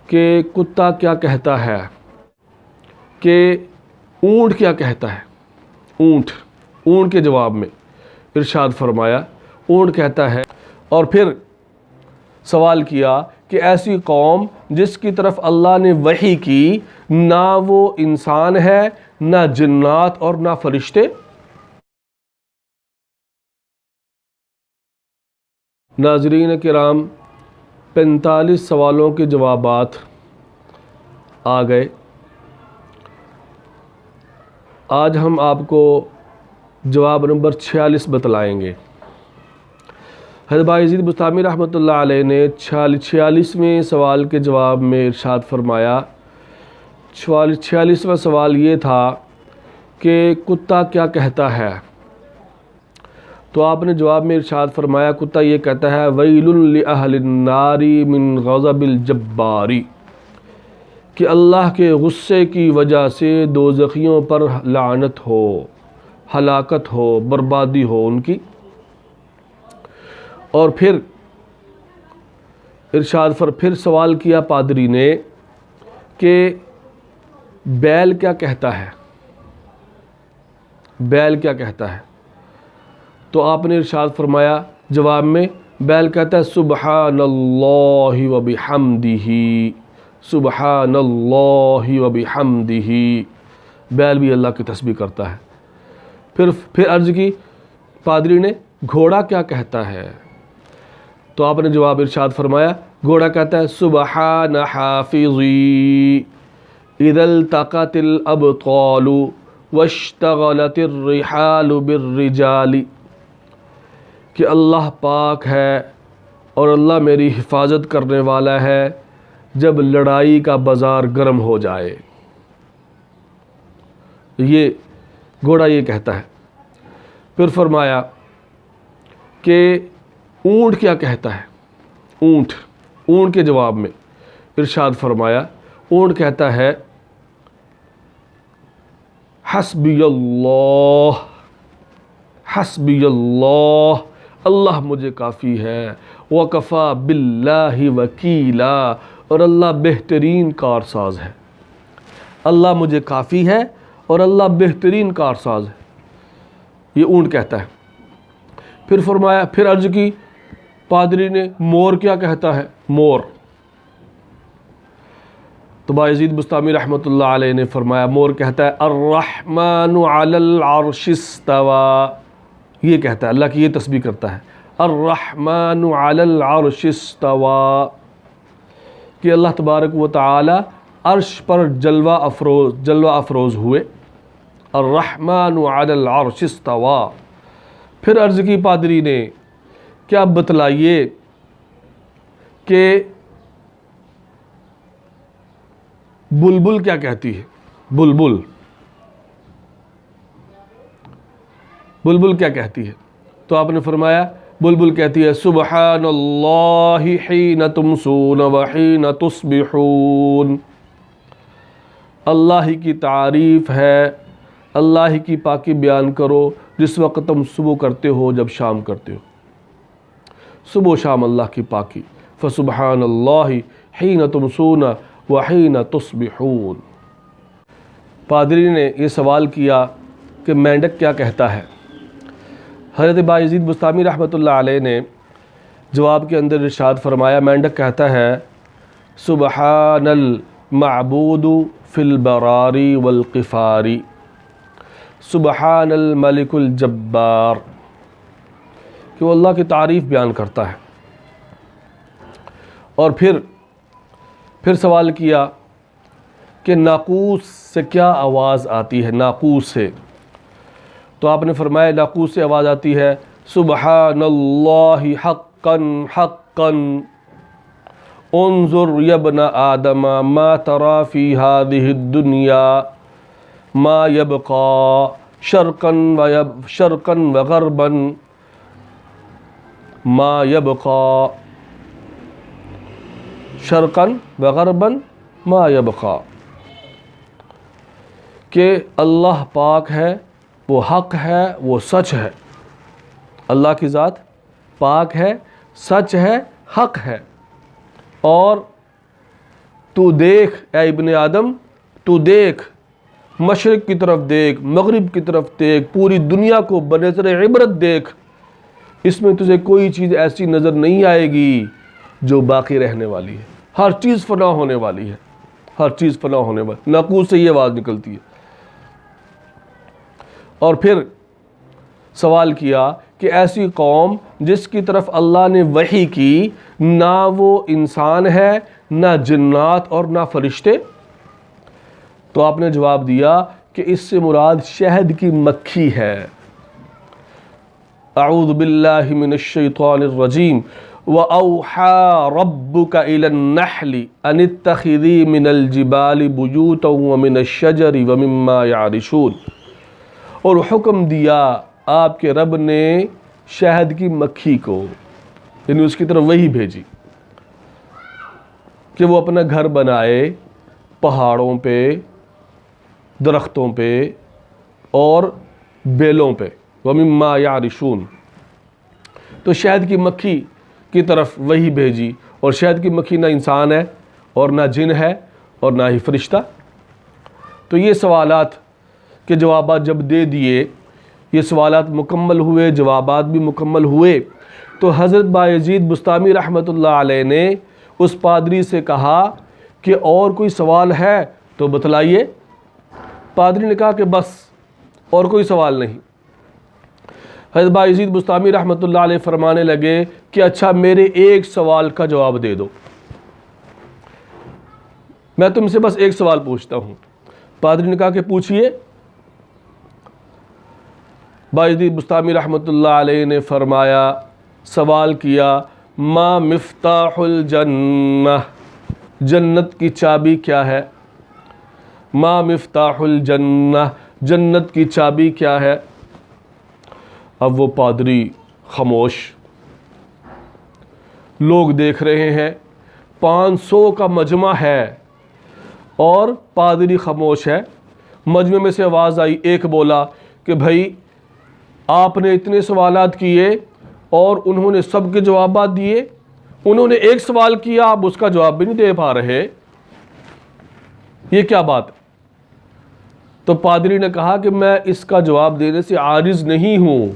کہ کتا کیا کہتا ہے، کہ اونٹ کیا کہتا ہے۔ اونٹ کے جواب میں ارشاد فرمایا اونٹ کہتا ہے، اور پھر سوال کیا کہ ایسی قوم جس کی طرف اللہ نے وحی کی نہ وہ انسان ہے نہ جنات اور نہ فرشتے۔ ناظرین کرام، 45 سوالوں کے جوابات آ گئے۔ آج ہم آپ کو جواب نمبر 46 بتلائیں گے۔ حضرت بایزید بسطامی رحمۃ اللہ علیہ نے 46ویں سوال کے جواب میں ارشاد فرمایا، 46واں سوال یہ تھا کہ کتا کیا کہتا ہے، تو آپ نے جواب میں ارشاد فرمایا کتا یہ کہتا ہے ویل لأہل النار من غضب الجبار، کہ اللہ کے غصے کی وجہ سے دوزخیوں پر لعنت ہو، ہلاکت ہو، بربادی ہو ان کی۔ اور پھر پھر سوال کیا پادری نے کہ بیل کیا کہتا ہے، بیل کیا کہتا ہے، تو آپ نے ارشاد فرمایا جواب میں بیل کہتا ہے سبحان اللہ و بحمدہ، سبحان اللہ و بحمدہ، بیل بھی اللہ کی تسبیح کرتا ہے۔ پھر عرض کی پادری نے گھوڑا کیا کہتا ہے، تو آپ نے جواب ارشاد فرمایا گھوڑا کہتا ہے سبحان حافظی اذا التقت الابطال واشتغلت الرحال بالرجال، کہ اللہ پاک ہے اور اللہ میری حفاظت کرنے والا ہے جب لڑائی کا بازار گرم ہو جائے۔ یہ گھوڑا یہ کہتا ہے۔ پھر فرمایا کہ اونٹ کیا کہتا ہے، اونٹ کے جواب میں ارشاد فرمایا اونٹ کہتا ہے حسبی اللہ، حسبی اللہ، اللہ مجھے کافی ہے، وکفا باللہ وکیلا، اور اللہ بہترین کارساز ہے، اللہ مجھے کافی ہے اور اللہ بہترین کارساز ہے، یہ اونٹ کہتا ہے۔ پھر فرمایا، پھر عرض کی پادری نے مور کیا کہتا ہے، مور، تو بایزید بسطامی رحمۃ اللہ علیہ نے فرمایا مور کہتا ہے الرحمن علی العرش استوى، یہ کہتا ہے، اللہ کی یہ تسبیح کرتا ہے الرحمن علی العرش استوى، کہ اللہ تبارک و تعالی عرش پر جلوہ افروز ہوئے، الرحمن علی العرش استوى۔ پھر عرض کی پادری نے کیا بتلائیے کہ بلبل کیا کہتی ہے، بلبل کیا کہتی ہے، تو آپ نے فرمایا بلبل کہتی ہے سبحان اللہ حین تمسون وحین تصبحون، اللہ ہی کی تعریف ہے، اللہ ہی کی پاکی بیان کرو جس وقت تم صبح کرتے ہو جب شام کرتے ہو، صبح و شام اللہ کی پاکی، فسبحان اللہ حین تمسون وحین تصبحون۔ پادری نے یہ سوال کیا کہ مینڈک کیا کہتا ہے، حضرت بایزید بسطامی رحمۃ اللہ علیہ نے جواب کے اندر ارشاد فرمایا مینڈک کہتا ہے سبحان المعبود فی البراری والقفاری، سبحان الملک الجبار، کہ وہ اللہ کی تعریف بیان کرتا ہے۔ اور پھر سوال کیا کہ ناقوس سے کیا آواز آتی ہے، ناقوس سے، تو آپ نے فرمایا ناقوس سے آواز آتی ہے سبحان اللہ حقا حقا انظر یا ابن آدم ما ترى فی هذه الدنیا ما يبقى شرقا وغربا ما يبقى شرقا وغربا ما يبقى، کہ اللہ پاک ہے، وہ حق ہے، وہ سچ ہے، اللہ کی ذات پاک ہے، سچ ہے، حق ہے، اور تو دیکھ اے ابن آدم، تو دیکھ، مشرق کی طرف دیکھ، مغرب کی طرف دیکھ، پوری دنیا کو بنظر عبرت دیکھ، اس میں تجھے کوئی چیز ایسی نظر نہیں آئے گی جو باقی رہنے والی ہے، ہر چیز فنا ہونے والی ہے، ہر چیز فنا ہونے والی۔ ناقوس سے یہ آواز نکلتی ہے۔ اور پھر سوال کیا کہ ایسی قوم جس کی طرف اللہ نے وحی کی، نہ وہ انسان ہے، نہ جنات اور نہ فرشتے؟ تو آپ نے جواب دیا کہ اس سے مراد شہد کی مکھی ہے۔ اعوذ باللہ من الشیطان الرجیم وَأَوْحَى رَبُّكَ إِلَى النَّحْلِ أَنِ اتَّخِذِي مِنَ الْجِبَالِ بُيُوتًا وَمِنَ الشَّجَرِ وَمِمَّا يَعْرِشُونَ، اور حکم دیا آپ کے رب نے شہد کی مکھی کو، یعنی اس کی طرف وہی بھیجی کہ وہ اپنا گھر بنائے پہاڑوں پہ، درختوں پہ اور بیلوں پہ، وَمِمَّا يَعْرِشُونَ۔ تو شہد کی مکھی کی طرف وہی بھیجی، اور شہد کی مکھی نہ انسان ہے اور نہ جن ہے اور نہ ہی فرشتہ۔ تو یہ سوالات کے جوابات جب دے دیے، یہ سوالات مکمل ہوئے، جوابات بھی مکمل ہوئے، تو حضرت بایزید بسطامی رحمۃ اللہ علیہ نے اس پادری سے کہا کہ اور کوئی سوال ہے تو بتلائیے۔ پادری نے کہا کہ بس اور کوئی سوال نہیں۔ حضرت بایزید بسطامی رحمۃ اللہ علیہ فرمانے لگے کہ اچھا میرے ایک سوال کا جواب دے دو، میں تم سے بس ایک سوال پوچھتا ہوں۔ پادری نے کہا کہ پوچھئے۔ بایزید بسطامی رحمۃ اللہ علیہ نے فرمایا، سوال کیا، ما مفتاح الجنہ، جنت کی چابی کیا ہے؟ ما مفتاح الجنہ، جنت کی چابی کیا ہے؟ اب وہ پادری خاموش، لوگ دیکھ رہے ہیں، 500 کا مجمع ہے اور پادری خاموش ہے۔ مجمع میں سے آواز آئی، ایک بولا کہ بھائی آپ نے اتنے سوالات کیے اور انہوں نے سب کے جوابات دیے، انہوں نے ایک سوال کیا آپ اس کا جواب بھی نہیں دے پا رہے، یہ کیا بات؟ تو پادری نے کہا کہ میں اس کا جواب دینے سے عاجز نہیں ہوں،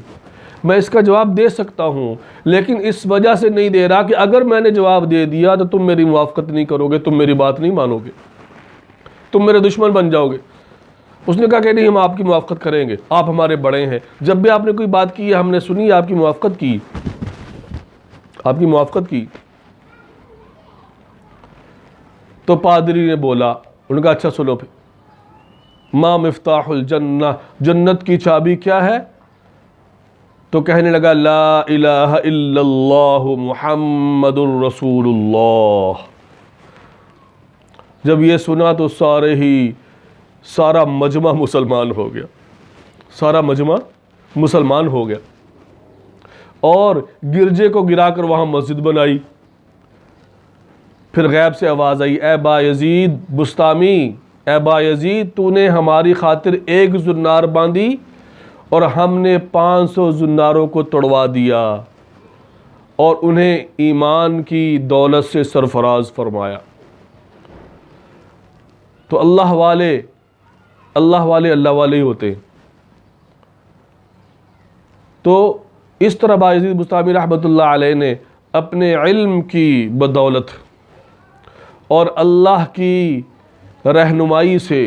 میں اس کا جواب دے سکتا ہوں، لیکن اس وجہ سے نہیں دے رہا کہ اگر میں نے جواب دے دیا تو تم میری موافقت نہیں کرو گے، تم میری بات نہیں مانو گے، تم میرے دشمن بن جاؤ گے۔ اس نے کہا کہ نہیں، ہم آپ کی موافقت کریں گے، آپ ہمارے بڑے ہیں، جب بھی آپ نے کوئی بات کی ہے ہم نے سنی، آپ کی موافقت کی، آپ کی موافقت کی۔ تو پادری نے بولا، انہوں نے کہا اچھا سنو پھر، ما مفتاح الجنہ، جنت کی چابی کیا ہے؟ تو کہنے لگا لا الہ الا اللہ محمد الرسول اللہ۔ جب یہ سنا تو سارا مجمع مسلمان ہو گیا، سارا مجمع مسلمان ہو گیا، اور گرجے کو گرا کر وہاں مسجد بنائی۔ پھر غیب سے آواز آئی، اے بایزید بسطامی، اے بایزید تو نے ہماری خاطر ایک زنار باندھی اور ہم نے 500 زناروں کو توڑوا دیا اور انہیں ایمان کی دولت سے سرفراز فرمایا۔ تو اللہ والے اللہ والے ہی ہوتے ہیں۔ تو اس طرح بایزید بسطامی رحمۃ اللہ علیہ نے اپنے علم کی بدولت اور اللہ کی رہنمائی سے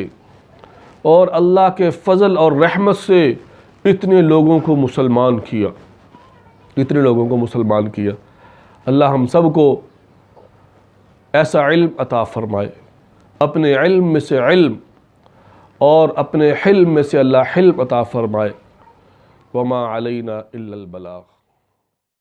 اور اللہ کے فضل اور رحمت سے اتنے لوگوں کو مسلمان کیا، اتنے لوگوں کو مسلمان کیا۔ اللہ ہم سب کو ایسا علم عطا فرمائے، اپنے علم میں سے علم اور اپنے حلم میں سے اللہ حلم عطا فرمائے۔ وما علینا الا البلاغ۔